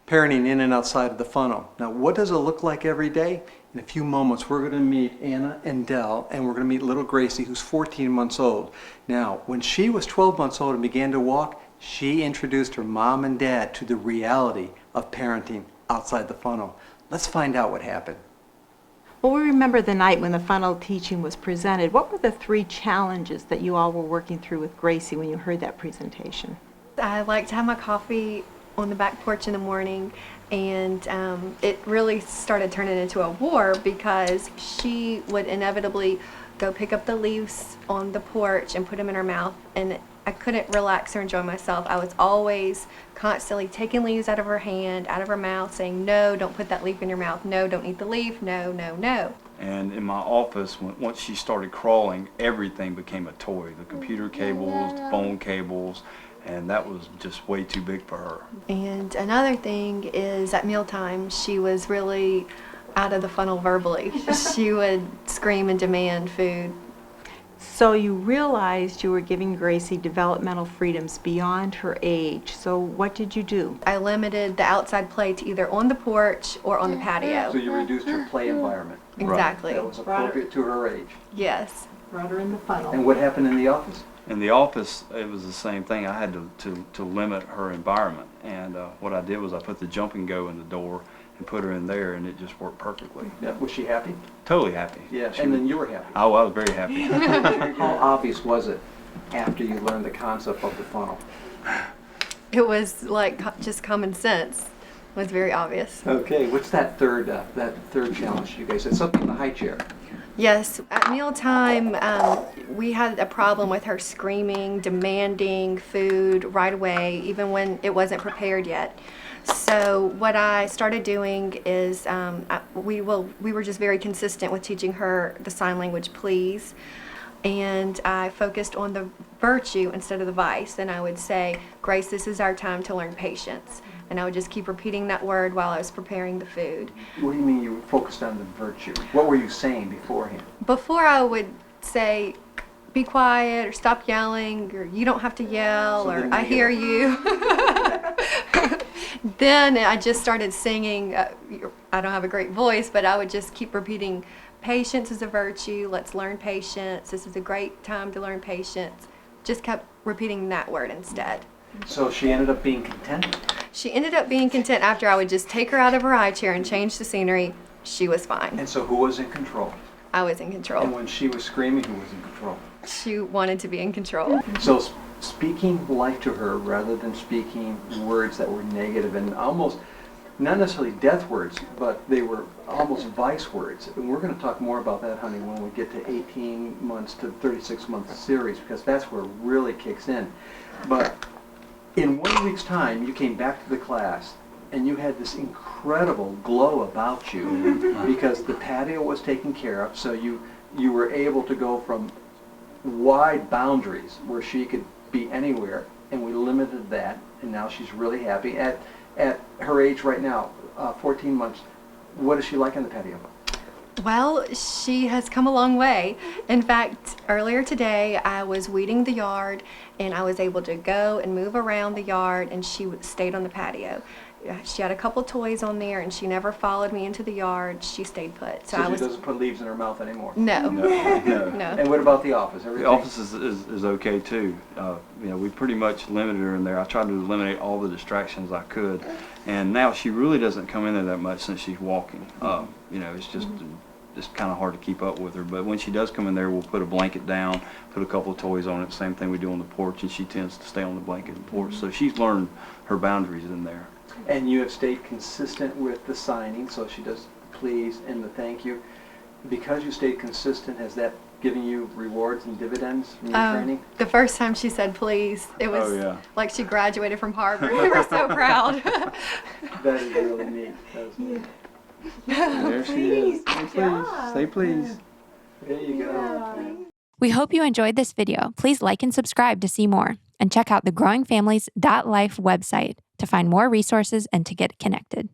parenting in and outside of the funnel. Now, what does it look like every day? In a few moments, we're going to meet Anna and Dell, and we're going to meet little Gracie, who's 14 months old. Now, when she was 12 months old and began to walk, she introduced her mom and dad to the reality of parenting outside the funnel. Let's find out what happened. Well, we remember the night when the funnel teaching was presented. What were the 3 challenges that you all were working through with Gracie when you heard that presentation? I like to have my coffee on the back porch in the morning, and it really started turning into a war because she would inevitably go pick up the leaves on the porch and put them in her mouth, and I couldn't relax or enjoy myself. I was always constantly taking leaves out of her hand, out of her mouth, saying, no, don't put that leaf in your mouth. No, don't eat the leaf. No, no, no. And in my office, once she started crawling, everything became a toy. The computer cables, the phone cables, and that was just way too big for her. And another thing is at mealtime, she was really out of the funnel verbally. She would scream and demand food. So you realized you were giving Gracie developmental freedoms beyond her age. So what did you do? I limited the outside play to either on the porch or on the patio. So you reduced her play environment. Exactly. That was appropriate to her age. Yes. Brought her in the funnel. And what happened in the office? In the office, it was the same thing. I had to limit her environment. And what I did was I put the jump and go in the door and put her in there, and it just worked perfectly. Yeah. Was she happy? Totally happy. Yeah, and then you were happy. Oh, I was very happy. How obvious was it after you learned the concept of the funnel? It was like just common sense. It was very obvious. Okay, what's that third challenge you guys said? Something in the high chair. Yes, at mealtime, we had a problem with her screaming, demanding food right away, even when it wasn't prepared yet. So what I started doing is we were just very consistent with teaching her the sign language please, and I focused on the virtue instead of the vice. And I would say, Grace, this is our time to learn patience. And I would just keep repeating that word while I was preparing the food. What do you mean you were focused on the virtue? What were you saying beforehand? Before I would say, be quiet, or stop yelling, or you don't have to yell, So or the I hear you. Then I just started singing. I don't have a great voice, but I would just keep repeating, patience is a virtue, let's learn patience, this is a great time to learn patience. Just kept repeating that word instead. So she ended up being content? She ended up being content after I would just take her out of her high chair and change the scenery. She was fine. And so who was in control? I was in control. And when she was screaming, who was in control? She wanted to be in control. So speaking life to her rather than speaking words that were negative and almost, not necessarily death words, but they were almost vice words. And we're going to talk more about that, honey, when we get to 18 months to 36-month series, because that's where it really kicks in. But in 1 week's time, you came back to the class and you had this incredible glow about you because the patio was taken care of, so you were able to go from wide boundaries where she could be anywhere, and we limited that, and now she's really happy. At her age right now, 14 months, what is she like on the patio? Well, she has come a long way. In fact, earlier today I was weeding the yard and I was able to go and move around the yard, and she stayed on the patio. She had a couple toys on there and she never followed me into the yard. She stayed put. So she doesn't put leaves in her mouth anymore? No. No. No. And what about the office? Everything? The office is okay too. We pretty much limited her in there. I tried to eliminate all the distractions I could, and now she really doesn't come in there that much since she's walking. It's just kind of hard to keep up with her. But when she does come in there, we'll put a blanket down, put a couple of toys on it. Same thing we do on the porch, and she tends to stay on the blanket and porch. So she's learned her boundaries in there. And you have stayed consistent with the signing, so she does please and the thank you. Because you stayed consistent, has that given you rewards and dividends in your training? The first time she said please, it was like she graduated from Harvard. We were so proud. That is really neat. That is neat. There she is. Say please. Say please. There you go. We hope you enjoyed this video. Please like and subscribe to see more, and check out the growingfamilies.life website to find more resources and to get connected.